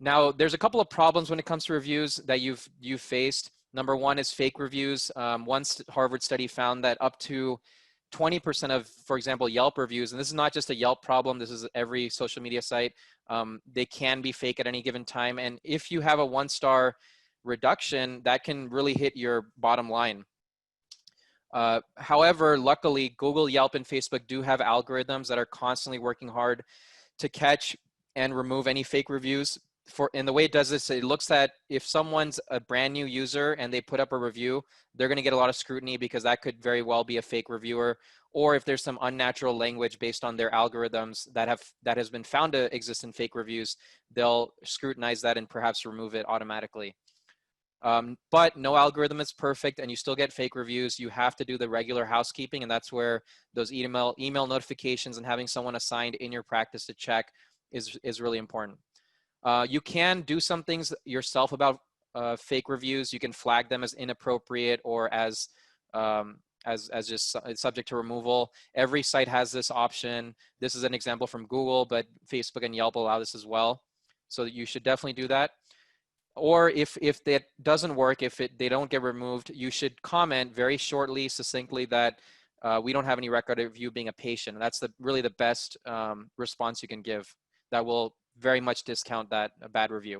Now, there's a couple of problems when it comes to reviews that you've faced. Number one is fake reviews. One Harvard study found that up to 20% of, for example, Yelp reviews, and this is not just a Yelp problem, this is every social media site, they can be fake at any given time. And if you have a 1-star reduction, that can really hit your bottom line. However, luckily, Google, Yelp, and Facebook do have algorithms that are constantly working hard to catch and remove any fake reviews. And the way it does this, it looks at if someone's a brand new user and they put up a review, they're going to get a lot of scrutiny because that could very well be a fake reviewer. Or if there's some unnatural language based on their algorithms that has been found to exist in fake reviews, they'll scrutinize that and perhaps remove it automatically. But no algorithm is perfect, and you still get fake reviews. You have to do the regular housekeeping, and that's where those email notifications and having someone assigned in your practice to check is really important. You can do some things yourself about fake reviews. You can flag them as inappropriate or as just subject to removal. Every site has this option. This is an example from Google, but Facebook and Yelp allow this as well. So you should definitely do that. Or if that doesn't work, they don't get removed, you should comment very shortly, succinctly that we don't have any record of you being a patient. And that's really the best response you can give. That will very much discount that bad review.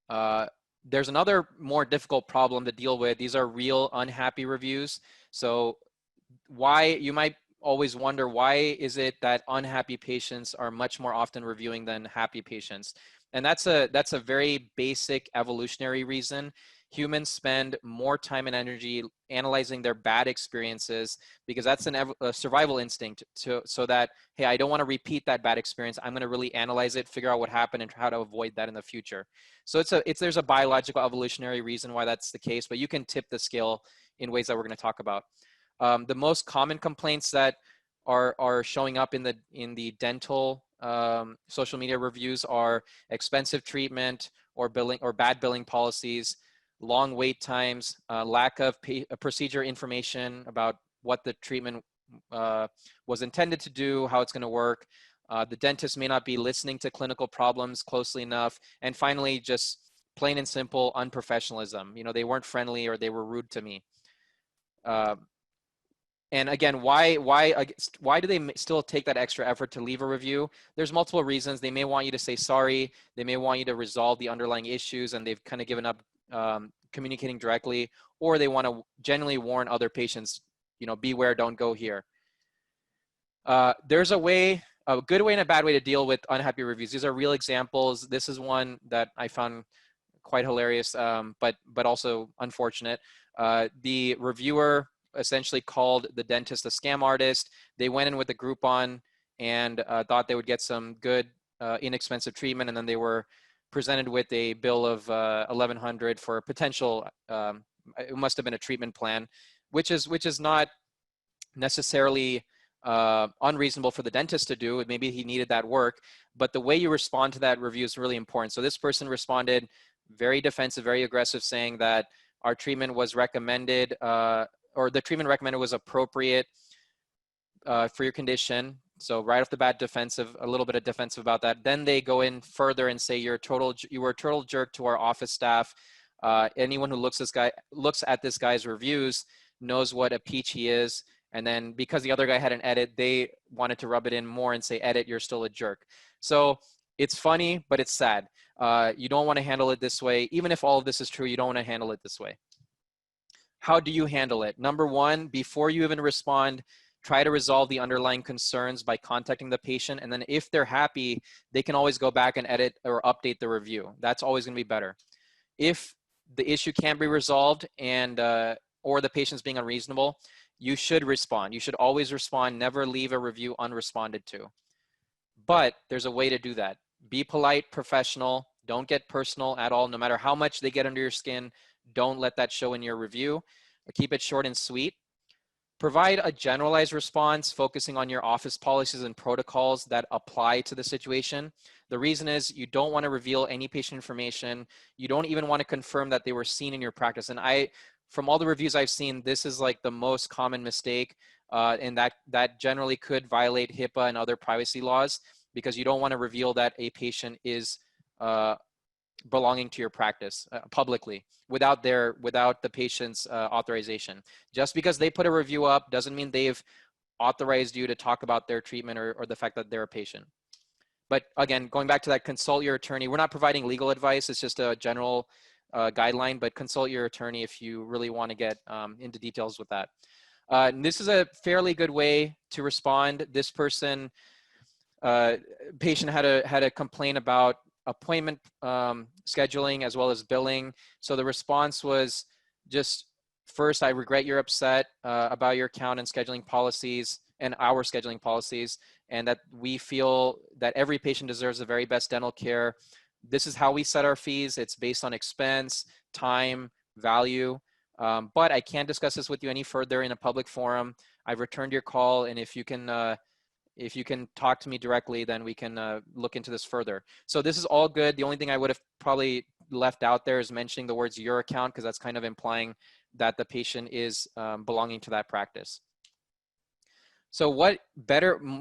There's another more difficult problem to deal with. These are real unhappy reviews. So you might always wonder, why is it that unhappy patients are much more often reviewing than happy patients? And that's a very basic evolutionary reason. Humans spend more time and energy analyzing their bad experiences because that's a survival instinct so that, hey, I don't want to repeat that bad experience. I'm going to really analyze it, figure out what happened and how to avoid that in the future. So there's a biological evolutionary reason why that's the case, but you can tip the scale in ways that we're going to talk about. The most common complaints that are showing up in the dental social media reviews are expensive treatment or bad billing policies, long wait times, lack of procedure information about what the treatment was intended to do, how it's going to work. The dentist may not be listening to clinical problems closely enough. And finally, just plain and simple unprofessionalism. You know, they weren't friendly or they were rude to me. And again, why do they still take that extra effort to leave a review? There's multiple reasons. They may want you to say sorry. They may want you to resolve the underlying issues and they've kind of given up communicating directly, or they want to genuinely warn other patients, you know, beware, don't go here. There's a good way and a bad way to deal with unhappy reviews. These are real examples. This is one that I found quite hilarious, but also unfortunate. The reviewer essentially called the dentist a scam artist. They went in with a Groupon and thought they would get some good, inexpensive treatment, and then they were presented with a bill of $1,100 for a potential. It must have been a treatment plan, which is not necessarily unreasonable for the dentist to do. Maybe he needed that work, but the way you respond to that review is really important. So this person responded very defensive, very aggressive, saying that our treatment was recommended, or the treatment recommended was appropriate for your condition. So right off the bat, defensive, a little bit of defensive about that. Then they go in further and say you were a total jerk to our office staff. Anyone who looks at this guy's reviews knows what a peach he is. And then because the other guy had an edit, they wanted to rub it in more and say, edit, you're still a jerk. So it's funny, but it's sad. You don't want to handle it this way. Even if all of this is true, you don't want to handle it this way. How do you handle it? Number one, before you even respond, try to resolve the underlying concerns by contacting the patient. And then if they're happy, they can always go back and edit or update the review. That's always going to be better. If the issue can't be resolved and or the patient's being unreasonable, you should respond. You should always respond. Never leave a review unresponded to. But there's a way to do that. Be polite, professional. Don't get personal at all. No matter how much they get under your skin, don't let that show in your review. Keep it short and sweet. Provide a generalized response focusing on your office policies and protocols that apply to the situation. The reason is you don't want to reveal any patient information. You don't even want to confirm that they were seen in your practice. And from all the reviews I've seen, this is like the most common mistake, and that generally could violate HIPAA and other privacy laws, because you don't want to reveal that a patient is belonging to your practice publicly without the patient's authorization. Just because they put a review up doesn't mean they've authorized you to talk about their treatment or the fact that they're a patient. But again, going back to that, consult your attorney. We're not providing legal advice. It's just a general guideline, but consult your attorney if you really want to get into details with that. And this is a fairly good way to respond. This patient had a complaint about appointment scheduling as well as billing. So the response was just, first, I regret you're upset about your account and scheduling policies and our scheduling policies, and that we feel that every patient deserves the very best dental care. This is how we set our fees. It's based on expense, time, value, but I can't discuss this with you any further in a public forum. I've returned your call, and if you can talk to me directly, then we can look into this further. So this is all good. The only thing I would have probably left out there is mentioning the words your account, because that's kind of implying that the patient is belonging to that practice. So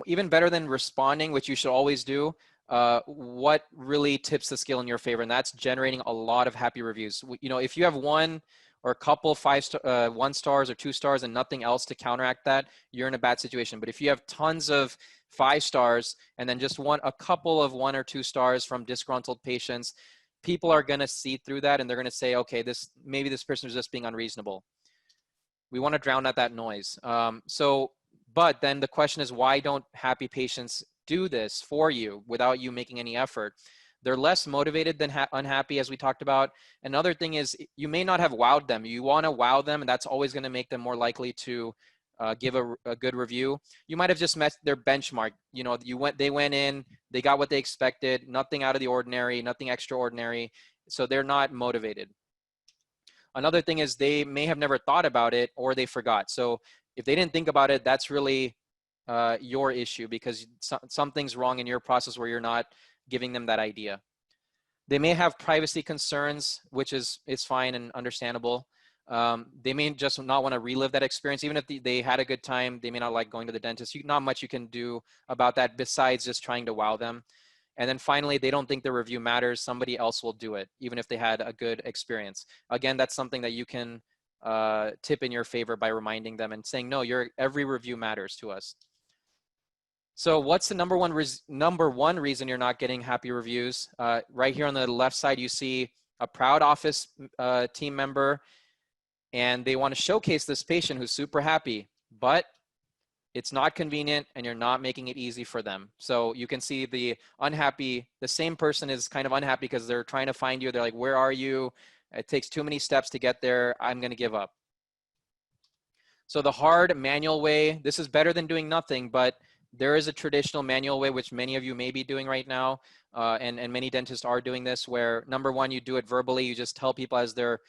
even better than responding, which you should always do, what really tips the scale in your favor? And that's generating a lot of happy reviews. You know, if you have one or a couple 1 stars or 2 stars and nothing else to counteract that, you're in a bad situation. But if you have tons of 5 stars and then just a couple of 1 or 2 stars from disgruntled patients, people are going to see through that and they're going to say, okay, maybe this person is just being unreasonable. We want to drown out that noise. But then the question is, why don't happy patients do this for you without you making any effort? They're less motivated than unhappy, as we talked about. Another thing is you may not have wowed them. You want to wow them, and that's always going to make them more likely to give a good review. You might have just met their benchmark. You know, they went in, they got what they expected, nothing out of the ordinary, nothing extraordinary. So they're not motivated. Another thing is they may have never thought about it, or they forgot. So if they didn't think about it, that's really your issue, because something's wrong in your process where you're not giving them that idea. They may have privacy concerns, which is fine and understandable. They may just not want to relive that experience. Even if they had a good time, they may not like going to the dentist. Not much you can do about that besides just trying to wow them. And then finally, they don't think the review matters. Somebody else will do it, even if they had a good experience. Again, that's something that you can tip in your favor by reminding them and saying, no, every review matters to us. So what's the number one reason you're not getting happy reviews? Right here on the left side, you see a proud office team member, and they want to showcase this patient who's super happy, but it's not convenient, and you're not making it easy for them. So you can see the same person is kind of unhappy because they're trying to find you. They're like, where are you? It takes too many steps to get there. I'm going to give up. So the hard manual way, this is better than doing nothing, but there is a traditional manual way, which many of you may be doing right now. And many dentists are doing this, where number one, you do it verbally. You just tell people as they're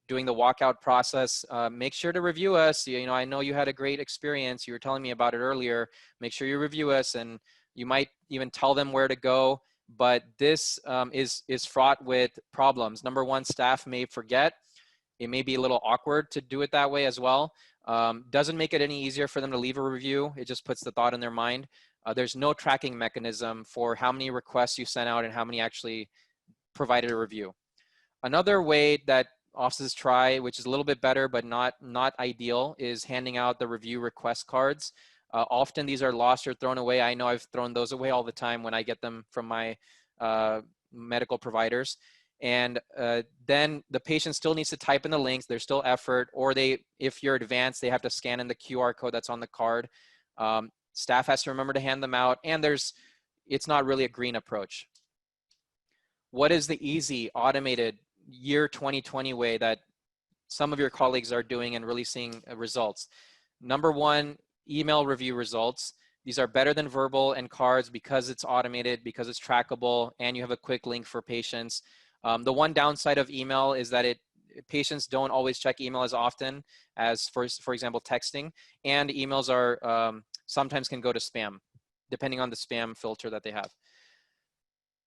doing the walkout process, make sure to review us. You know, I know you had a great experience. You were telling me about it earlier. Make sure you review us, and you might even tell them where to go. But this is fraught with problems. Number one, staff may forget. It may be a little awkward to do it that way as well. Doesn't make it any easier for them to leave a review. It just puts the thought in their mind. There's no tracking mechanism for how many requests you sent out and how many actually provided a review. Another way that offices try, which is a little bit better but not ideal, is handing out the review request cards. Often these are lost or thrown away. I know I've thrown those away all the time when I get them from my medical providers. And then the patient still needs to type in the links. There's still effort, or if you're advanced, they have to scan in the QR code that's on the card. Staff has to remember to hand them out, and it's not really a green approach. What is the easy, automated, year 2020 way that some of your colleagues are doing and really seeing results? Number one, email review results. These are better than verbal and cards because it's automated, because it's trackable, and you have a quick link for patients. The one downside of email is that patients don't always check email as often as, for example, texting, and emails are sometimes can go to spam, depending on the spam filter that they have.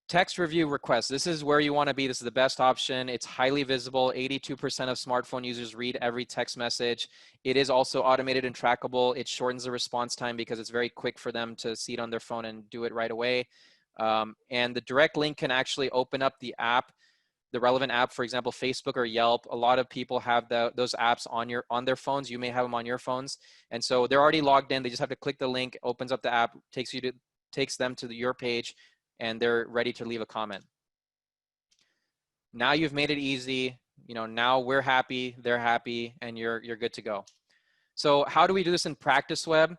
Text review requests. This is where you want to be. This is the best option. It's highly visible. 82% of smartphone users read every text message. It is also automated and trackable. It shortens the response time because it's very quick for them to see it on their phone and do it right away. And the direct link can actually open up the app, the relevant app, for example, Facebook or Yelp. A lot of people have those apps on their phones. You may have them on your phones. And so they're already logged in. They just have to click the link, opens up the app, takes them to your page, and they're ready to leave a comment. Now you've made it easy. You know, now we're happy, they're happy, and you're good to go. So how do we do this in PracticeWeb?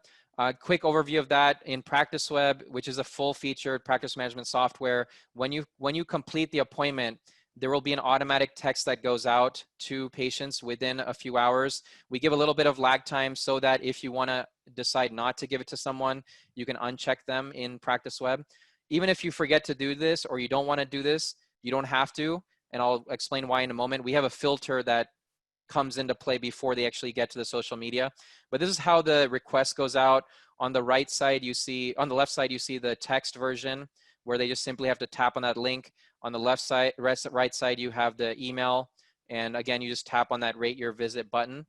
Quick overview of that. In PracticeWeb, which is a full-featured practice management software, when you complete the appointment, there will be an automatic text that goes out to patients within a few hours. We give a little bit of lag time so that if you want to decide not to give it to someone, you can uncheck them in PracticeWeb. Even if you forget to do this or you don't want to do this, you don't have to, and I'll explain why in a moment. We have a filter that comes into play before they actually get to the social media. But this is how the request goes out. On the right side, on the left side, you see the text version where they just simply have to tap on that link. On the right side, you have the email. And again, you just tap on that rate your visit button.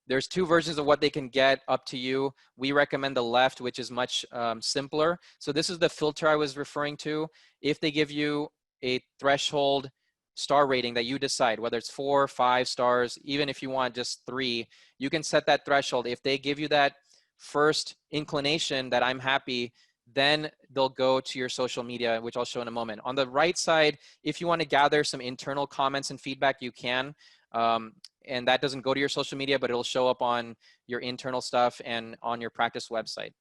There's two versions of what they can get, up to you. We recommend the left, which is much simpler. So this is the filter I was referring to. If they give you a threshold star rating that you decide, whether it's 4 or 5 stars, even if you want just 3, you can set that threshold. If they give you that first inclination that I'm happy, then they'll go to your social media, which I'll show in a moment. On the right side, if you want to gather some internal comments and feedback, you can. And that doesn't go to your social media, but it'll show up on your internal stuff and on your practice website.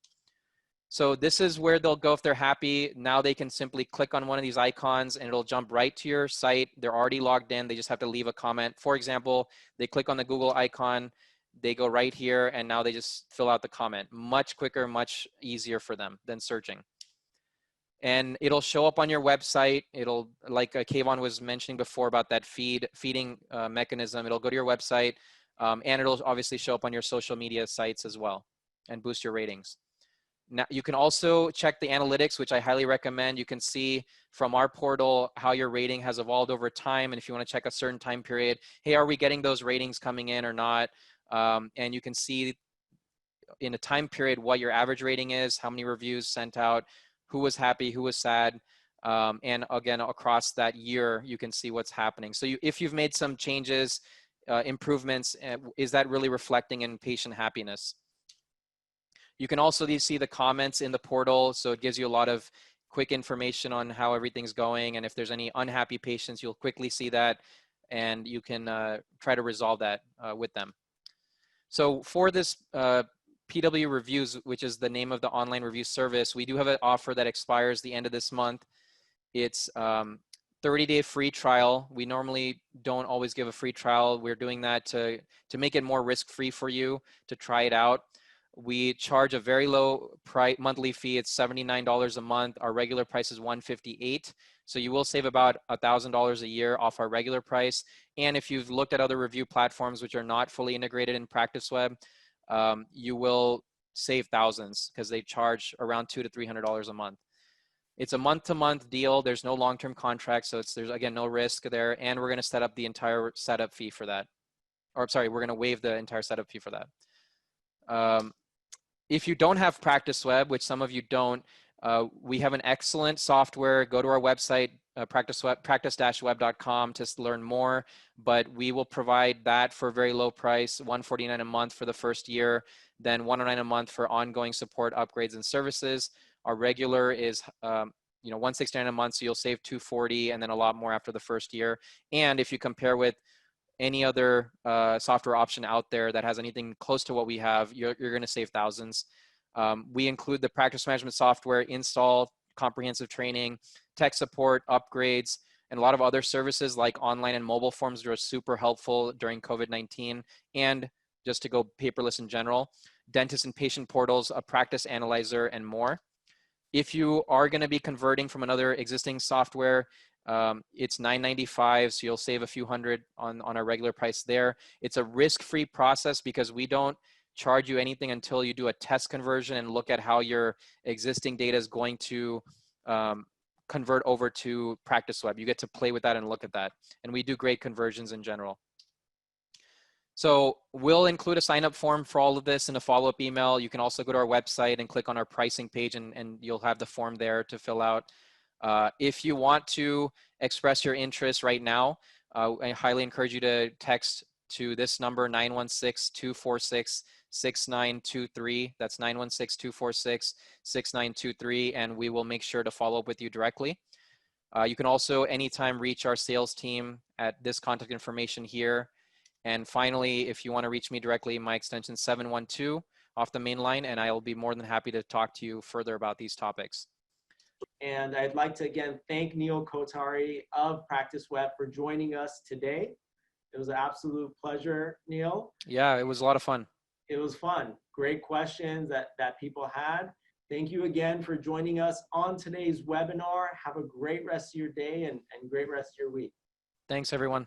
So this is where they'll go if they're happy. Now they can simply click on one of these icons and it'll jump right to your site. They're already logged in. They just have to leave a comment. For example, they click on the Google icon, they go right here, and now they just fill out the comment. Much quicker, much easier for them than searching. And it'll show up on your website. It'll, like Kayvan was mentioning before about that feeding mechanism, it'll go to your website, and it'll obviously show up on your social media sites as well and boost your ratings. Now, you can also check the analytics, which I highly recommend. You can see from our portal how your rating has evolved over time. And if you want to check a certain time period, hey, are we getting those ratings coming in or not? And you can see in a time period what your average rating is, how many reviews sent out, who was happy, who was sad. And again, across that year, you can see what's happening. So if you've made some changes, improvements, is that really reflecting in patient happiness? You can also see the comments in the portal. So it gives you a lot of quick information on how everything's going. And if there's any unhappy patients, you'll quickly see that and you can try to resolve that with them. So for this pwReviews, which is the name of the online review service, we do have an offer that expires the end of this month. It's 30-day free trial. We normally don't always give a free trial. We're doing that to make it more risk-free for you to try it out. We charge a very low monthly fee. It's $79 a month. Our regular price is $158. So you will save about $1,000 a year off our regular price. And if you've looked at other review platforms which are not fully integrated in PracticeWeb, you will save thousands because they charge around $200 to $300 a month. It's a month-to-month deal. There's no long-term contract, so there's again no risk there. And we're going to set up the entire setup fee for that. Or sorry, we're going to waive the entire setup fee for that. If you don't have PracticeWeb, which some of you don't, we have an excellent software. Go to our website, practice-web.com to learn more, but we will provide that for a very low price, $149 a month for the first year, then $109 a month for ongoing support, upgrades, and services. Our regular is $169 a month, so you'll save $240 and then a lot more after the first year. And if you compare with any other software option out there that has anything close to what we have, you're going to save thousands. We include the practice management software, install, comprehensive training, tech support, upgrades, and a lot of other services like online and mobile forms that are super helpful during COVID-19, and just to go paperless in general, dentist and patient portals, a practice analyzer, and more. If you are going to be converting from another existing software, it's $995, so you'll save a few hundred on our regular price there. It's a risk-free process because we don't charge you anything until you do a test conversion and look at how your existing data is going to convert over to PracticeWeb. You get to play with that and look at that. And we do great conversions in general. So we'll include a sign-up form for all of this in a follow-up email. You can also go to our website and click on our pricing page, and you'll have the form there to fill out. If you want to express your interest right now, I highly encourage you to text to this number, 916-246-6923. That's 916-246-6923, and we will make sure to follow up with you directly. You can also anytime reach our sales team at this contact information here. And finally, if you want to reach me directly, my extension is 712 off the main line, and I will be more than happy to talk to you further about these topics. And I'd like to again thank Neel Kothari of PracticeWeb for joining us today. It was an absolute pleasure, Neel. Yeah, it was a lot of fun. It was fun. Great questions that people had. Thank you again for joining us on today's webinar. Have a great rest of your day and great rest of your week. Thanks, everyone.